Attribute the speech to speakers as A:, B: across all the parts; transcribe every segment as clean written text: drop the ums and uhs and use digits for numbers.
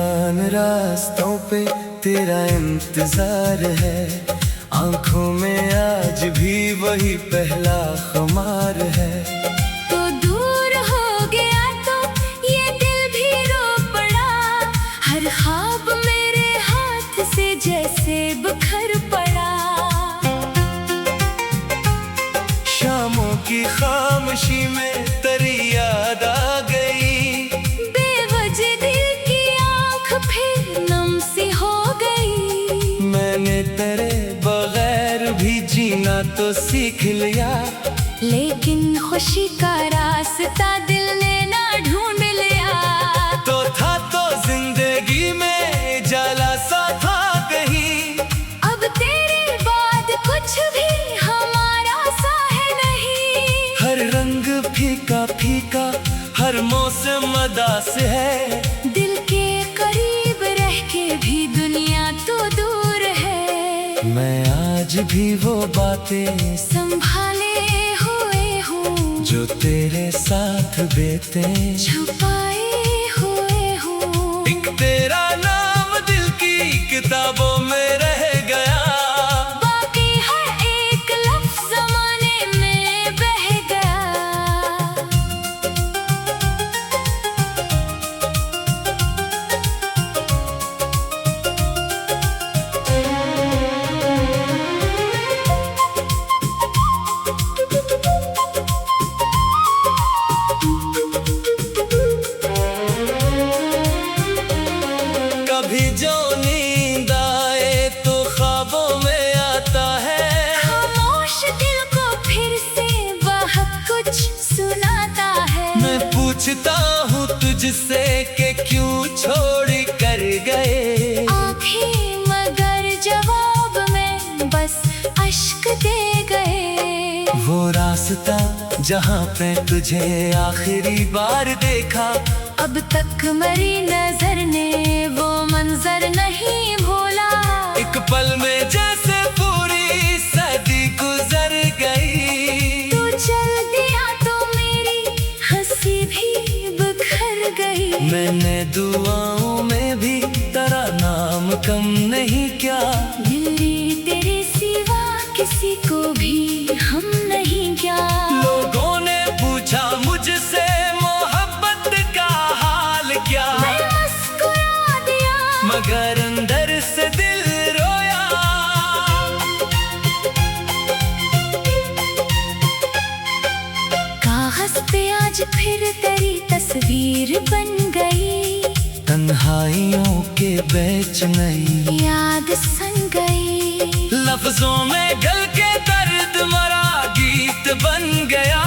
A: सुनसान रास्तों पे तेरा इंतजार है, आंखों में आज भी वही पहला खुमार है।
B: तो दूर हो गया तो ये दिल भी रो पड़ा, हर ख्वाब मेरे हाथ से जैसे बिखर पड़ा।
A: शामों की खामोशी में तेरी याद आ गई,
B: बेवजह दिल की आंख फिर नम सी हो गई।
A: मैंने तेरे बगैर भी जीना तो सीख लिया,
B: लेकिन खुशी का रास्ता दिल ने ना ढूंढ लिया।
A: तो था तो जिंदगी में जाला सा था कहीं,
B: अब तेरे बाद कुछ भी हमारा सा है नहीं।
A: हर रंग फीका फीका, हर मौसम अदास है।
B: दिल के करीब रह के भी दुनिया तो दूर है।
A: मैं आज भी वो बातें
B: संभाले हुए हूँ
A: जो तेरे साथ बीते,
B: छुपाए हुए हूँ।
A: एक तेरा नाम दिल की किताबों में रह गया,
B: बाकी हर एक लफ्ज़ ज़माने में बह गया।
A: कभी जो नींद आए तो ख्वाबों में आता है,
B: खामोश दिल को फिर से बहुत कुछ सुनाता है।
A: मैं पूछता हूँ तुझसे कि क्यों छोड़ कर गए।
B: आँखें मगर जवाब में बस अश्क दे गए।
A: वो रास्ता जहाँ पे तुझे आखिरी बार देखा,
B: अब तक मरी नजर ने वो मंजर नहीं भूला।
A: एक पल में जैसे पूरी सदी गुजर गई।
B: तू चल दिया तो मेरी हंसी भी बिखर गई।
A: मैंने दुआओं में भी तेरा नाम कम नहीं किया,
B: मेरी तेरे सिवा किसी को भी हम नहीं क्या।
A: लोगों ने पूछा मुझसे मोहब्बत का हाल क्या,
B: मैं मुस्कुरा दिया
A: मगर अंदर से दिल रोया।
B: कागज पे आज फिर तेरी तस्वीर बन गई।
A: तन्हाइयों के बेच नई
B: याद सन गई।
A: लफ्जों में गल के दर्द मरा गीत बन गया।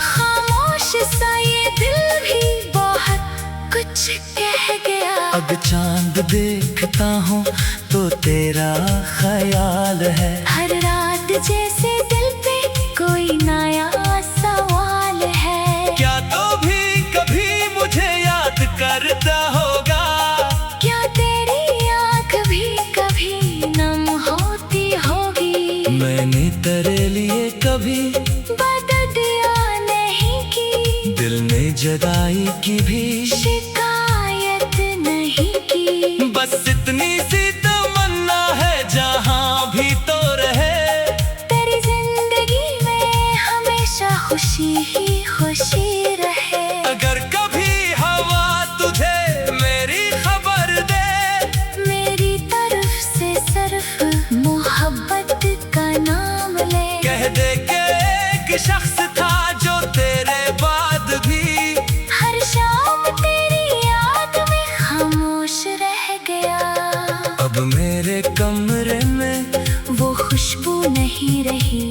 B: खामोश सा ये दिल भी बहुत कुछ कह गया।
A: अब चांद देखता हूँ तो तेरा ख्याल है,
B: हर रात जैसे दिल पे कोई नया सवाल है।
A: क्या तो भी कभी मुझे याद करता होगा,
B: क्या तेरी आँख भी कभी नम होती होगी।
A: मैंने तेरे लिए कभी
B: बददिया नहीं की,
A: दिल ने जुदाई की भी
B: शिकायत नहीं की।
A: बस इतनी सी तमन्ना है जहाँ भी तो रहे,
B: तेरी जिंदगी में हमेशा खुशी ही खुशी रहे।
A: अगर कभी हवा तुझे मेरी खबर दे,
B: मेरी तरफ से सिर्फ मोहब्बत का नाम ले।
A: कह दे के एक शख्स था जो तेरे बाद भी
B: हर शाम तेरी याद में खामोश रह गया।
A: अब मेरे कमरे में
B: वो खुशबू नहीं रही,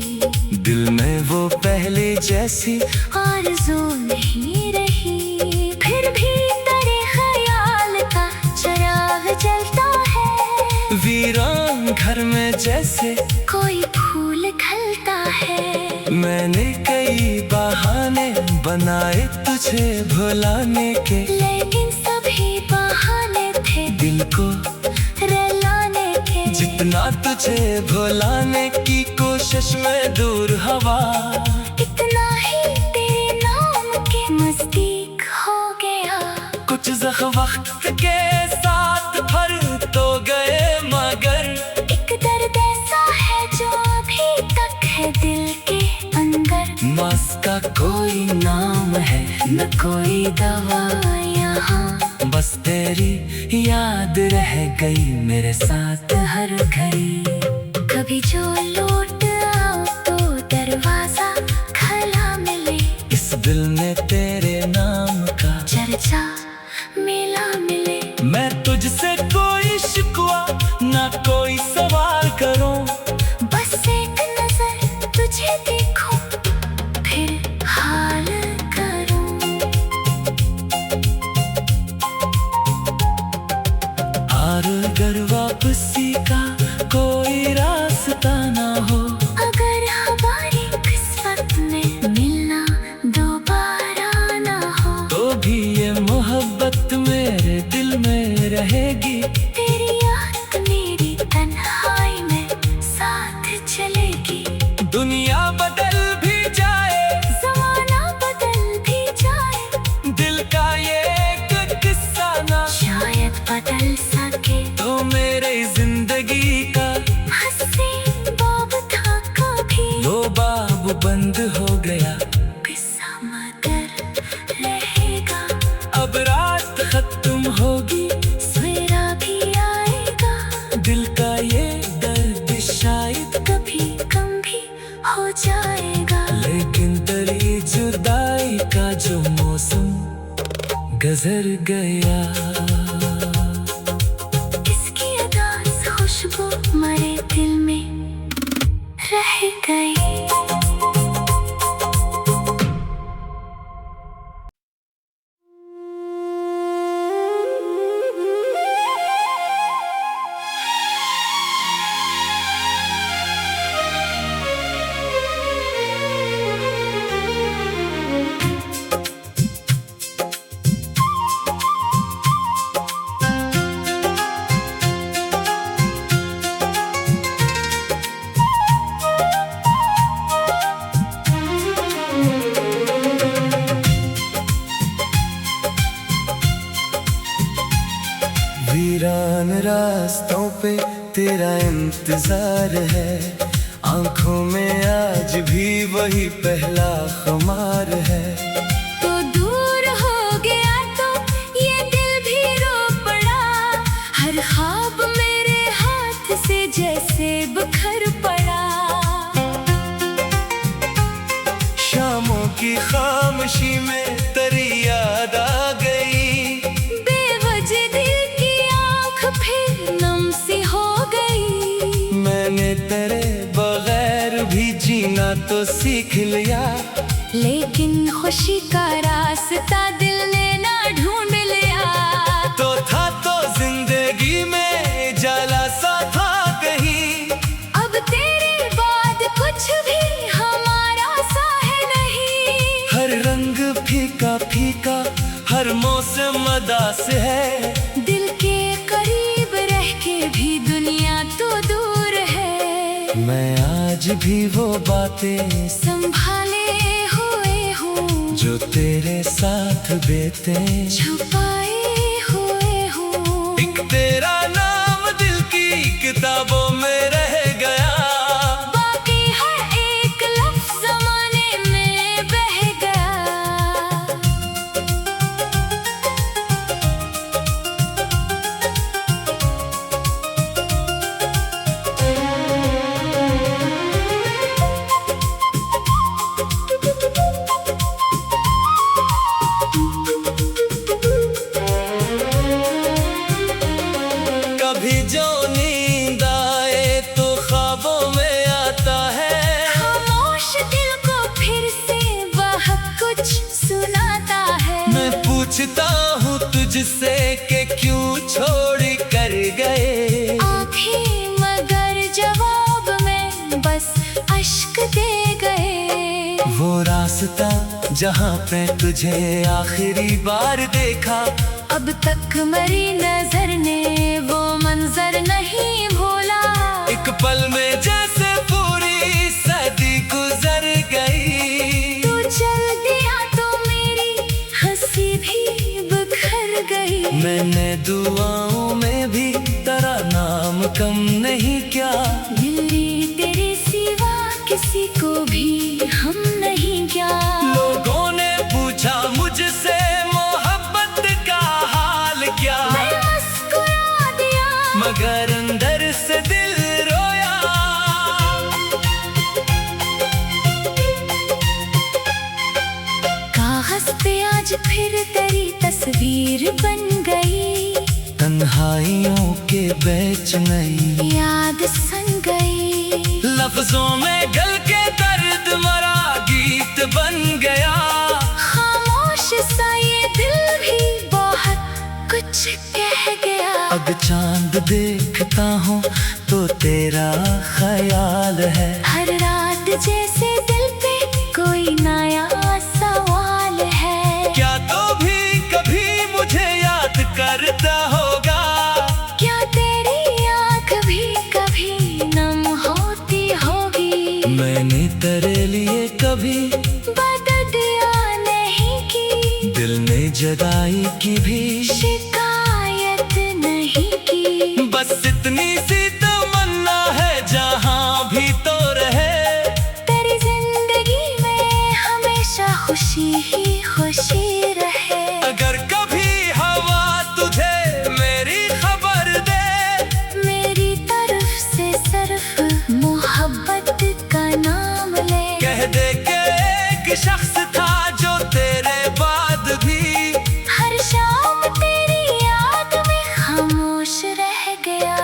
A: दिल में वो पहले जैसी
B: आरज़ू नहीं रही। फिर भी तेरे ख्याल का चिराग जलता है।
A: वीरान घर में जैसे
B: कोई फूल खिलता है।
A: मैंने कई बहाने बनाए तुझे भुलाने के,
B: लेकिन सभी बहाने थे
A: दिल को
B: रुलाने के।
A: जितना तुझे भुलाने की कोशिश में दूर हवा,
B: इतना ही तेरे नाम के नजदीक हो गया।
A: कुछ वक्त के साथ मौस का कोई नाम है न कोई दवा यहाँ, बस तेरी याद रह गई मेरे साथ हर घड़ी।
B: कभी जो लौट आओ तो दरवाजा खुला मिले,
A: इस दिल में तेरे नाम का
B: चर्चा मिला मिले।
A: मैं तुझसे कोई शिकवा ना कोई सवाल करूं,
B: बस एक नजर तुझे देखूं फिर हाल करूं।
A: और अगर वापसी का कोई रास्ता ना हो,
B: अगर हमारी किस्मत में मिलना दोबारा ना हो,
A: तो भी ये मोहब्बत मेरे दिल में रहेगी।
B: तेरी याद मेरी तन्हाई में साथ चलेगी।
A: दुनिया बदल भी जाए,
B: ज़माना बदल भी जाए,
A: दिल का ये एक किस्सा ना
B: शायद बदल सके।
A: तो मेरे जिंदगी का
B: हंसी बाब था कभी,
A: वो बाब बंद हो गया।
B: किस्सा मगर रहेगा।
A: अब रात खत्म होगी,
B: सवेरा भी आएगा,
A: दिल का ये दर्द शायद
B: कभी कम भी हो जाएगा।
A: लेकिन तेरी जुदाई का जो मौसम गुजर गया,
B: इसकी अदास खुशबू मरे दिल में रह गई।
A: वीरान रास्तों पे तेरा इंतजार है, आंखों में आज भी वही पहला खुमार है।
B: तो दूर हो गया तो ये दिल भी रो पड़ा, हर ख्वाब मेरे हाथ से जैसे बिखर पड़ा।
A: शामों की खामोशी में तेरी याद आ गई,
B: बेवजह दिल की आँख फिर नम सी हो गई।
A: मैंने तेरे बगैर भी जीना तो सीख लिया,
B: लेकिन खुशी का रास्ता दिल ने ना ढूंढ लिया।
A: तो था तो जिंदगी में जाला सा था कहीं,
B: अब तेरे बाद कुछ भी हमारा सा है नहीं।
A: हर रंग फीका फीका, हर मौसम अदास है।
B: दिल के करीब रह के भी दुनिया तो दूर है।
A: मैं आज भी वो बातें
B: संभाले हुए हूँ
A: जो तेरे साथ बेते,
B: छुपाए हुए हूँ।
A: एक तेरा नाम दिल की किताबों में रह गया,
B: बाकी हर एक लफ्ज़ ज़माने में बह गया।
A: कभी जो नींद आए तो ख्वाबों में आता है,
B: खामोश दिल को फिर से बहुत कुछ सुनाता है।
A: मैं पूछता हूँ तुझसे कि क्यों छोड़ कर गए।
B: आंखें मगर जवाब में बस अश्क दे गए।
A: वो रास्ता जहाँ पे तुझे आखिरी बार देखा,
B: अब तक मरी नजर ने वो मंजर नहीं भूला।
A: एक पल में जैसे पूरी सदी गुजर गई।
B: तू चल दिया तो मेरी हंसी भी बिखर गई।
A: मैंने दुआओं में भी तेरा नाम कम नहीं क्या,
B: मिली तेरे सिवा किसी को भी हम नहीं आज फिर तेरी तस्वीर बन गई,
A: तन्हाइयों के बेच नई
B: याद सन गई।
A: लफ्जों में गल के दर्द मरा गीत बन गया।
B: खामोश सा ये दिल भी बहुत कुछ कह गया।
A: अब चांद देखता हूँ तो तेरा ख्याल है।
B: हर रात जैसे दिल पे कोई नया सवाल है।
A: क्या तो भी कभी मुझे याद करता होगा?
B: क्या तेरी आँख भी कभी नम होती होगी?
A: मैंने तेरे लिए कभी
B: बददिया नहीं की,
A: दिल ने जुदाई की भी
B: शिकायत नहीं की।
A: बस इतनी सी तमन्ना है जहाँ भी तो रहे,
B: तेरी जिंदगी में हमेशा खुशी ही खुशी रहे।
A: अगर कभी हवा तुझे मेरी खबर दे,
B: मेरी तरफ से सिर्फ मोहब्बत का नाम ले।
A: कह दे के एक शख्स था जो तेरे बाद भी
B: हर शाम तेरी याद में खामोश रह गया।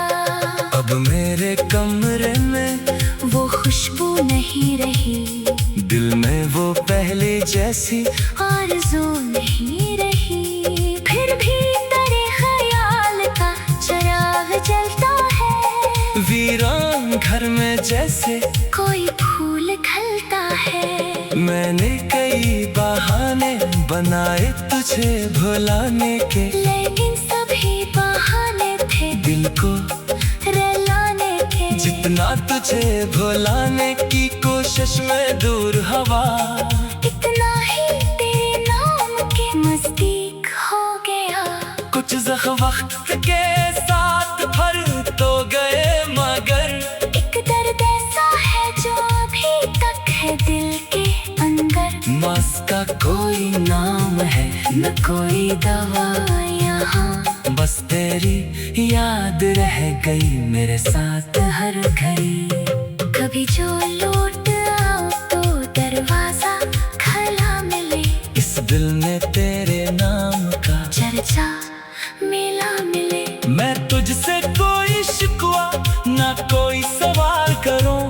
A: अब मेरे कमरे में
B: वो खुशबू नहीं रही,
A: दिल में वो पहले जैसी
B: आरज़ू नहीं रही। फिर भी तेरे ख्याल का चिराग जलता है।
A: वीरान घर में जैसे
B: कोई फूल खिलता है।
A: मैंने कई बहाने बनाए तुझे भुलाने के,
B: लेकिन सभी बहाने थे
A: दिल को
B: रुलाने के।
A: जितना तुझे भुलाने की कोशिश में दूर हवा,
B: इतना ही तेरे नाम के नजदीक हो गया।
A: कुछ वक्त के साथ फर तो गए मगर
B: एक दर्द ऐसा है जो अभी तक है दिल के अंदर।
A: मौत का कोई नाम है न कोई दवा यहाँ, बस तेरी याद रह गई मेरे साथ हर घड़ी।
B: कभी जो लौट आओ तो दरवाजा खुला मिले,
A: इस दिल में तेरे नाम का
B: चर्चा मिला मिले।
A: मैं तुझसे कोई शिकवा ना कोई सवाल करूं,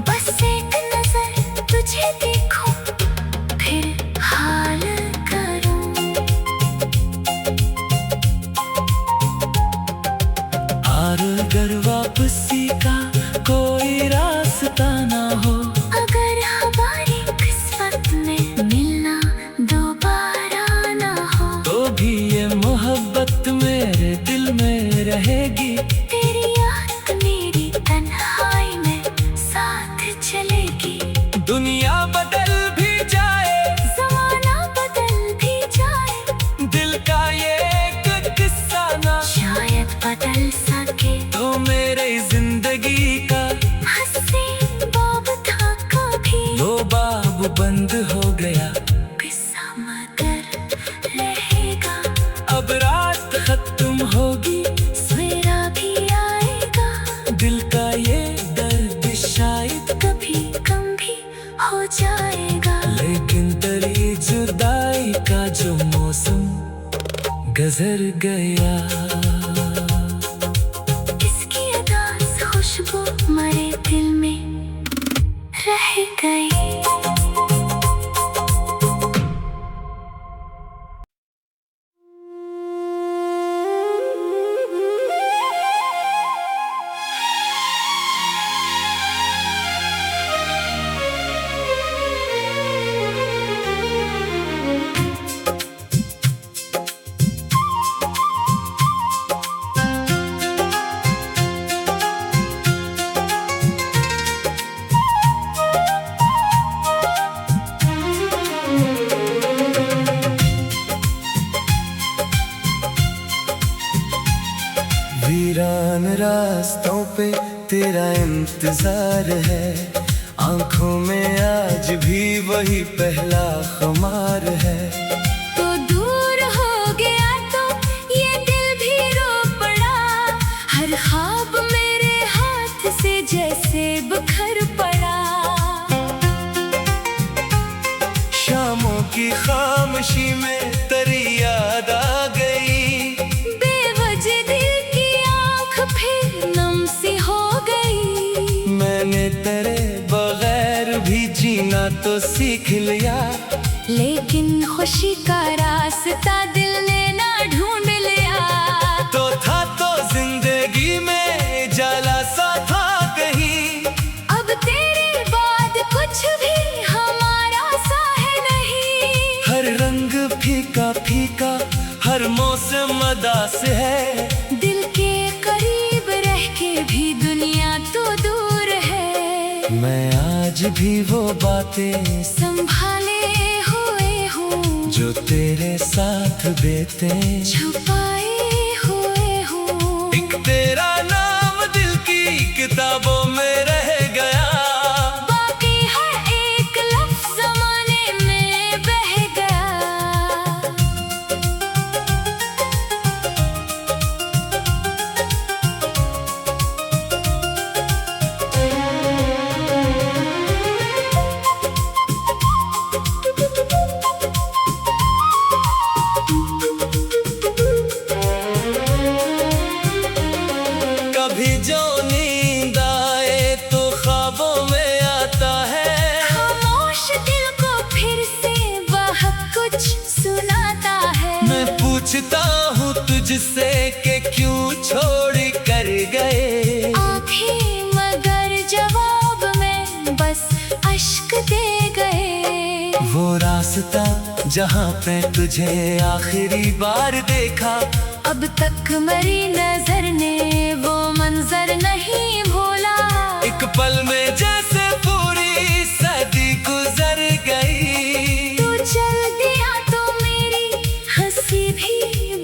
B: बस एक नजर तुझे देखूं फिर हाल करूं।
A: और अगर वापसी का कोई रास्ता ना हो,
B: अगर हमारी किस्मत में मिलना दोबारा ना हो,
A: तो भी ये मोहब्बत मेरे दिल में रहेगी।
B: तेरी याद मेरी तन्हाई में साथ चलेगी।
A: दुनिया बदल भी जाए,
B: ज़माना बदल भी जाए,
A: दिल का ये एक किस्सा ना
B: शायद बदल सके।
A: तो मेरे जिंदगी का
B: हसीन बाब था कभी,
A: वो बाब बंद हो गया।
B: किस्सा मगर रहेगा।
A: अब रात खत्म होगी,
B: सवेरा भी आएगा।
A: दिल का ये दर्द शायद
B: कभी कम भी हो जाएगा।
A: लेकिन तेरी जुदाई का जो मौसम गुजर गया,
B: इसकी अदास खुशबू मरे दिल में रह गई।
A: वीरान रास्तों पे तेरा इंतजार है, आंखों में आज भी वही पहला खुमार है।
B: तो दूर हो गया तो ये दिल भी रो पड़ा। हर ख्वाब मेरे हाथ से जैसे बिखर पड़ा।
A: शामों की खामोशी में में तेरी याद आ गई।
B: बेवजह दिल की आँख फिर नम सी हो गई।
A: मैंने तेरे बगैर भी जीना तो सीख लिया,
B: लेकिन खुशी का रास्ता दिल ने ना ढूंढ लिया।
A: तो था तो जिंदगी में जाला सा था कहीं,
B: अब तेरे बाद कुछ भी हमारा सा है नहीं।
A: हर रंग फीका फीका, हर मौसम उदास है।
B: दिल के करीब रह के भी दुनिया तो दूर है।
A: मैं आज भी वो बातें
B: संभाले हुए हूँ
A: जो तेरे साथ बीते,
B: छुपाए हुए हूँ।
A: एक तेरा नाम दिल की किताबों में रह गया।
B: बाकी हर एक लफ्ज़ ज़माने में बह गया।
A: कभी जो नींद आए तो ख्वाबों में आता है।
B: खामोश दिल को फिर से बहुत कुछ सुनाता है।
A: मैं पूछता हूँ तुझसे कि क्यों छोड़ कर गए।
B: आँखें मगर जवाब में बस अश्क दे गए।
A: वो रास्ता जहाँ पे तुझे आखिरी बार देखा,
B: अब तक मेरी नजर ने वो मंजर नहीं भूला।
A: एक पल में जैसे पूरी सदी गुजर गई।
B: तू चल दिया तो मेरी हंसी भी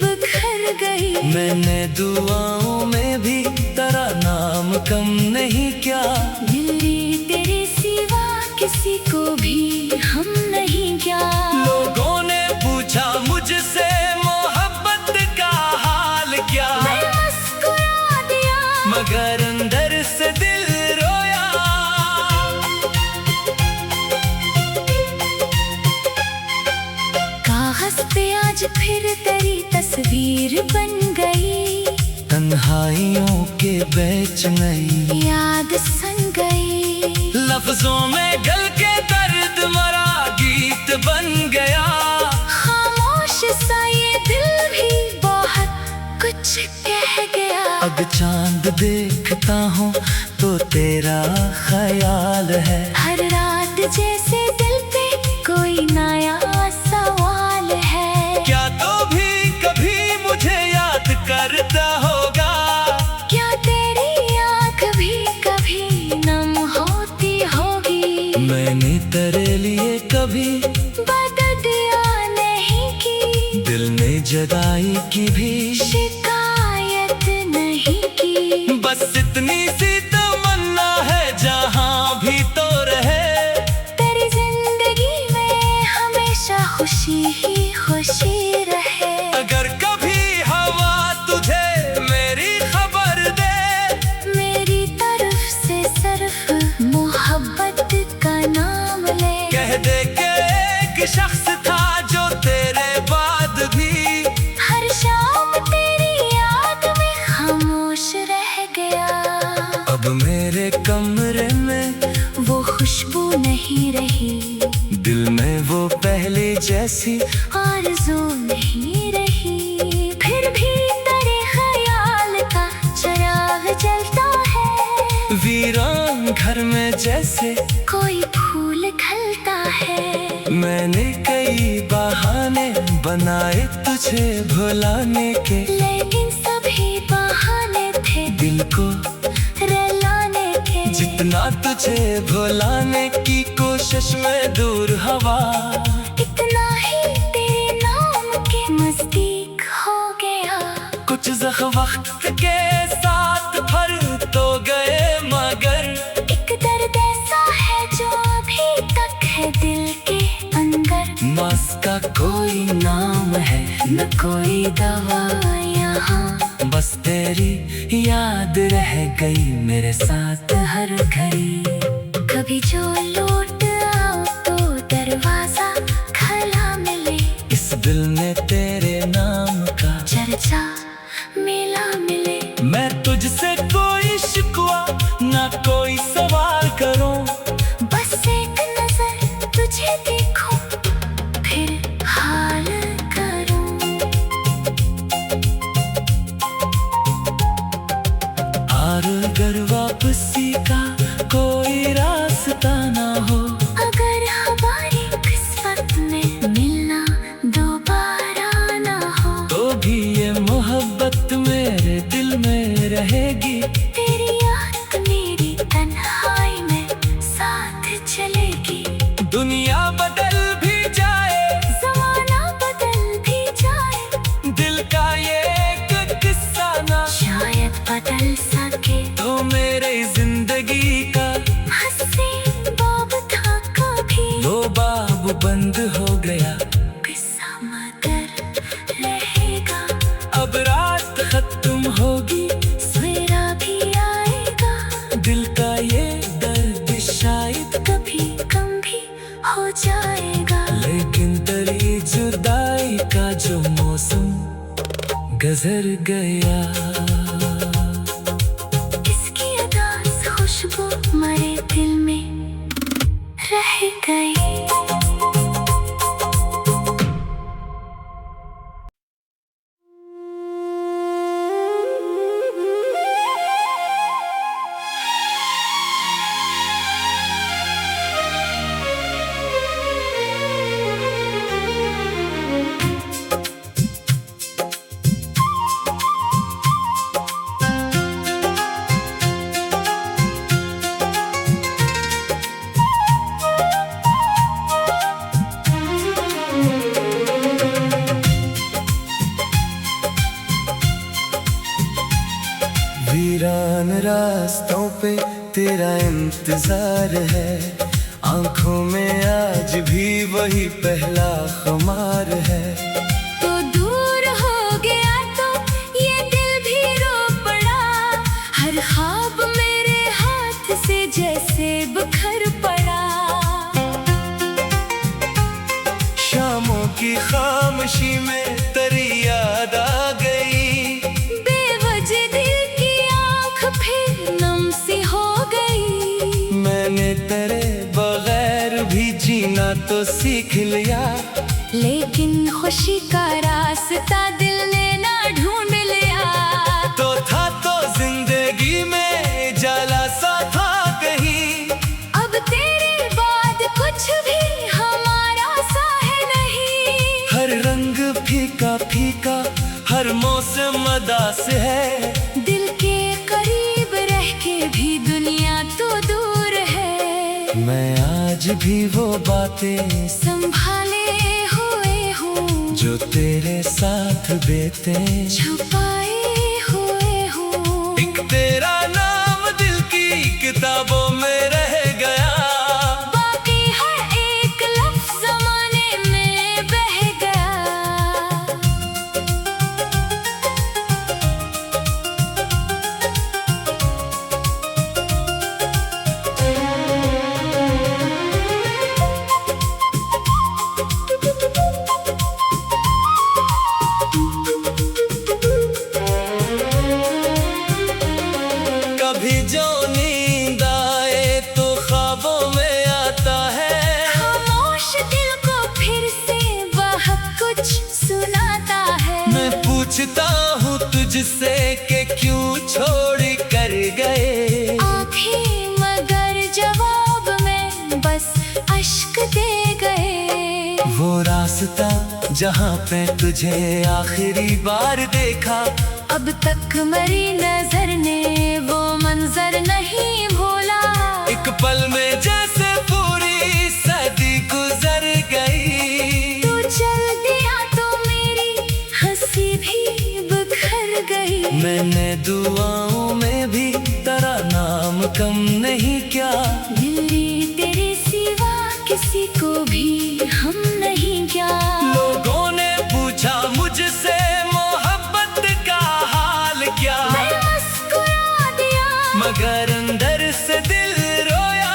B: बिखर गई।
A: मैंने दुआओं में भी तेरा नाम कम नहीं किया।
B: दिल्ली तेरे सिवा किसी को भी हम नहीं क्या।
A: लोगों ने पूछा मुझसे मोहब्बत का हाल क्या,
B: मैं मुस्कुरा दिया
A: मगर अंदर से दिल रोया।
B: कागज पे आज फिर तेरी तस्वीर बन गई।
A: तन्हाइयों के बीच नई
B: याद सन गई।
A: लफ्जों में गल के दर्द मरा गीत बन गया।
B: खामोश सा ये दिल भी बहुत कुछ कह गया।
A: अब चांद देखता हूँ तो तेरा ख्याल है।
B: हर रात जैसे दिल पे कोई नया सवाल है।
A: क्या तो भी कभी मुझे याद करता होगा।
B: क्या तेरी आँख भी कभी नम होती होगी।
A: मैंने तेरे लिए कभी
B: बददिया नहीं की।
A: दिल ने जुदाई की भी
B: शिकायत नहीं की।
A: बस इतनी सी तमन्ना है जहाँ भी तो रहे।
B: तेरी जिंदगी में हमेशा खुशी ही खुशी रहे।
A: अगर कभी हवा तुझे मेरी खबर दे,
B: मेरी तरफ से सिर्फ मोहब्बत का नाम ले।
A: कह दे के एक शख्स था जो तेरे बाद भी
B: हर शाम तेरी याद में खामोश रह गया।
A: अब मेरे कमरे में
B: वो खुशबू नहीं रही।
A: दिल में वो पहले जैसी
B: आरज़ू नहीं रही। फिर भी तेरे ख्याल का चिराग जलता है।
A: वीरान घर में जैसे
B: कोई फूल खिलता है।
A: मैंने कई बहाने बनाए तुझे भुलाने के,
B: लेकिन सभी बहाने थे
A: दिल को
B: रुलाने के।
A: जितना तुझे भुलाने की कोशिश में दूर हवा,
B: इतना ही तेरे नाम के नजदीक हो गया।
A: कुछ वक्त के साथ फर तो गए मगर
B: एक दर्द ऐसा है जो अभी तक है दिल के अंदर।
A: मौस का कोई नाम है न कोई दवा यहाँ, बस तेरी याद रह गई मेरे साथ हर घड़ी।
B: कभी जो लौट आओ तो दरवाजा खुला मिले।
A: इस दिल ने तेरे नाम का
B: चर्चा मिला मिले।
A: मैं तुझसे कोई शिकवा ना कोई सवाल करूं,
B: बस एक नजर तुझे देखूं फिर हाल करूं।
A: और अगर वापसी का कोई रास्ता ना हो,
B: अगर हमारी किस्मत में मिलना दोबारा ना हो,
A: तो भी ये मोहब्बत मेरे दिल में रहेगी।
B: तेरी याद मेरी तन्हाई में साथ चलेगी।
A: दुनिया बदल भी जाए,
B: ज़माना बदल भी जाए,
A: दिल का ये एक किस्सा ना
B: शायद बदल सके।
A: तो मेरे जिंदगी का
B: हसीन बाब था कभी,
A: वो बाब बंद हो गया।
B: किस्सा मगर रहेगा।
A: अब रात खत्म होगी,
B: सवेरा भी आएगा।
A: दिल का ये दर्द शायद
B: कभी कम भी हो जाएगा।
A: लेकिन तेरी जुदाई का जो मौसम गुजर गया,
B: इसकी अदास खुशबू मरे दिल में रह गई।
A: वीरान रास्तों पे तेरा इंतजार है, आंखों में आज भी वही पहला खुमार है।
B: तो दूर हो गया तो ये दिल भी रो पड़ा, हर ख्वाब मेरे हाथ से जैसे बिखर पड़ा।
A: शामों की खामोशी में तेरी याद आ गई,
B: बेवजह दिल की आँख फिर नम सी हो गई।
A: मैंने तेरे बगैर भी जीना तो सीख लिया,
B: लेकिन खुशी का रास्ता दिल ने ना ढूंढ लिया।
A: तो था तो जिंदगी में जाला सा था कहीं,
B: अब तेरे बाद कुछ भी हमारा सा है नहीं।
A: हर रंग फीका फीका, हर मौसम अदास है।
B: दिल के करीब रह के भी दुनिया तो दूर है।
A: मैं आज भी वो बातें
B: संभाले हुए हूँ,
A: जो तेरे साथ बेते
B: छुपाए हुए हूँ।
A: एक तेरा नाम दिल की किताबों में रह गया,
B: बाकी हर एक लफ्ज़ ज़माने में बह गया।
A: कभी जो नींद आए तो ख्वाबों में आता है,
B: खामोश दिल को फिर से बहुत कुछ सुनाता है।
A: मैं पूछता हूँ तुझसे कि क्यों छोड़ कर गए।
B: आँखें मगर जवाब में बस अश्क दे गए।
A: वो रास्ता जहाँ पे तुझे आखिरी बार देखा,
B: अब तक मरी नजर ने वो मंजर नहीं भूला।
A: एक पल में जैसे पूरी सदी गुजर गई।
B: तू चल दिया तो मेरी हंसी भी बिखर गई।
A: मैंने दुआओं में भी तेरा नाम कम नहीं किया,
B: मिली तेरे सिवा किसी को भी हम नहीं क्या।
A: लोगों ने पूछा मुझसे मोहब्बत का हाल क्या,
B: मैं मुस्कुरा दिया
A: मगर अंदर से दिल रोया।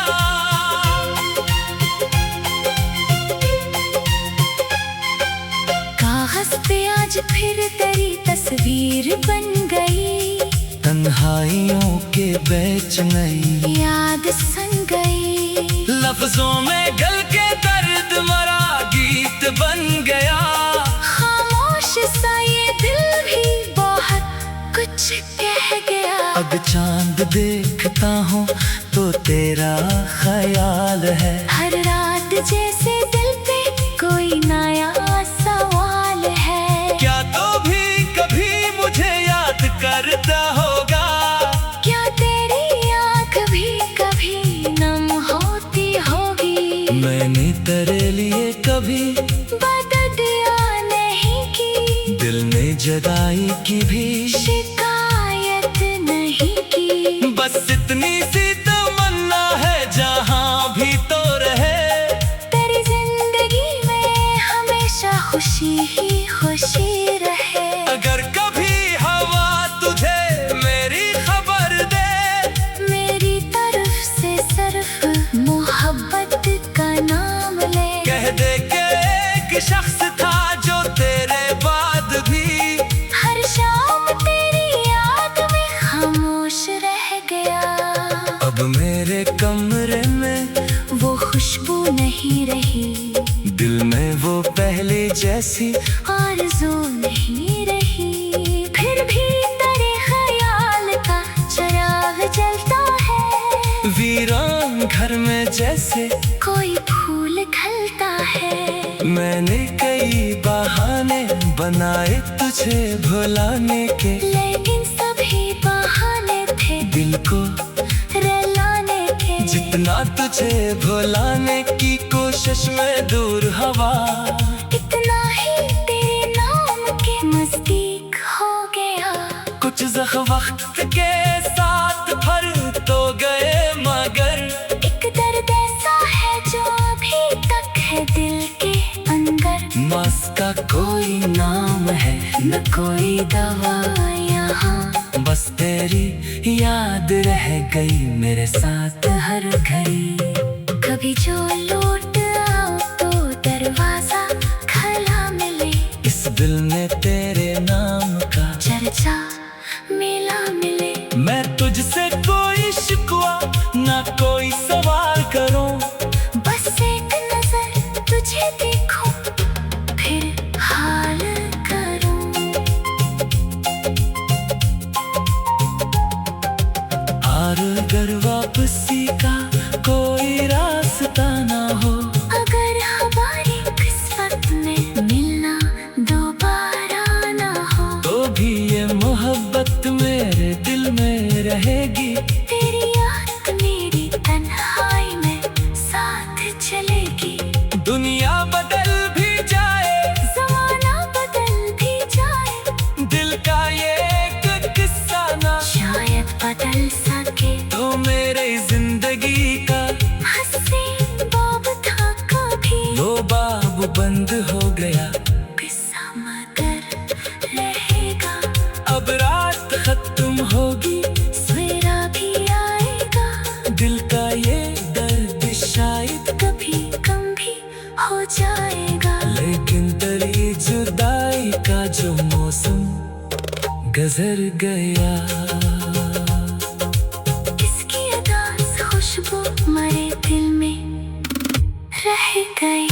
B: हंसते आज फिर तेरी तस्वीर बन गई,
A: तन्हाइयों के बेच नई
B: याद सन गई।
A: लफ्जों में गल के दर्द मरा गीत बन गया।
B: खामोश सा ये दिल भी बहुत कुछ कह गया।
A: अब चांद देखता हूँ तो तेरा ख्याल है।
B: हर रात जैसे दिल पे कोई नया सवाल है।
A: क्या तो भी कभी मुझे याद करता होगा?
B: क्या तेरी आँख भी कभी नम होती होगी?
A: मैंने तेरे लिए कभी
B: बददिया नहीं की,
A: दिल ने जदाई की भी
B: शिकायत नहीं की।
A: बस इतनी सी तमन्ना है जहाँ भी तो रहे,
B: तेरी जिंदगी में हमेशा खुशी ही खुशी रहे।
A: अगर कभी हवा तुझे मेरी खबर दे,
B: मेरी तरफ से सिर्फ मोहब्बत का नाम ले।
A: कह दे कि एक शख्स था जो तेरे बाद भी
B: हर शाम तेरी याद में खामोश रह गया।
A: अब मेरे कमरे में
B: वो खुशबू नहीं रही,
A: दिल में वो पहले जैसी
B: आरज़ू नहीं रही। फिर भी तेरे ख्याल का चिराग जलता है,
A: वीरान घर में जैसे
B: कोई फूल खिलता है।
A: मैंने कई बहाने बनाए तुझे भुलाने के,
B: लेकिन सभी बहाने थे
A: दिल को
B: रुलाने के।
A: जितना तुझे भुलाने की कोशिश में दूर हवा,
B: इतना ही तेरे नाम के नजदीक हो गया।
A: कुछ वक्त के साथ भर तो गए मगर
B: एक दर्द ऐसा है जो अभी तक है दिल के अंदर।
A: मास का कोई नाम है न कोई दवा यहाँ, बस तेरी याद रह गई मेरे साथ हर घड़ी।
B: कभी जो लौट आओ तो दरवाजा खुला मिले,
A: इस दिल में तेरे नाम का
B: चर्चा मिला मिले।
A: मैं तुझसे कोई शिकवा ना कोई सवाल करूं,
B: बस एक नजर तुझे देखूं फिर हाल करूं।
A: और अगर वापसी का कोई रास्ता ना हो,
B: अगर हमारी किस्मत में मिलना दोबारा ना हो,
A: तो भी ये मोहब्बत मेरे दिल में रहेगी।
B: तेरी याद मेरी तन्हाई में साथ चलेगी।
A: दुनिया बदल भी जाए,
B: ज़माना बदल भी जाए,
A: दिल का ये एक किस्सा ना
B: शायद बदल सके।
A: तो मेरे जिंदगी का
B: हसीन बाब था कभी,
A: वो बाब बंद हो गया।
B: किस्सा मगर रहेगा।
A: अब रात खत्म होगी,
B: सवेरा भी आएगा।
A: दिल का ये दर्द शायद
B: कभी कम भी हो जाएगा।
A: लेकिन तेरी जुदाई का जो मौसम गुजर गया,
B: इसकी अदास खुशबू मरे दिल में रह गई।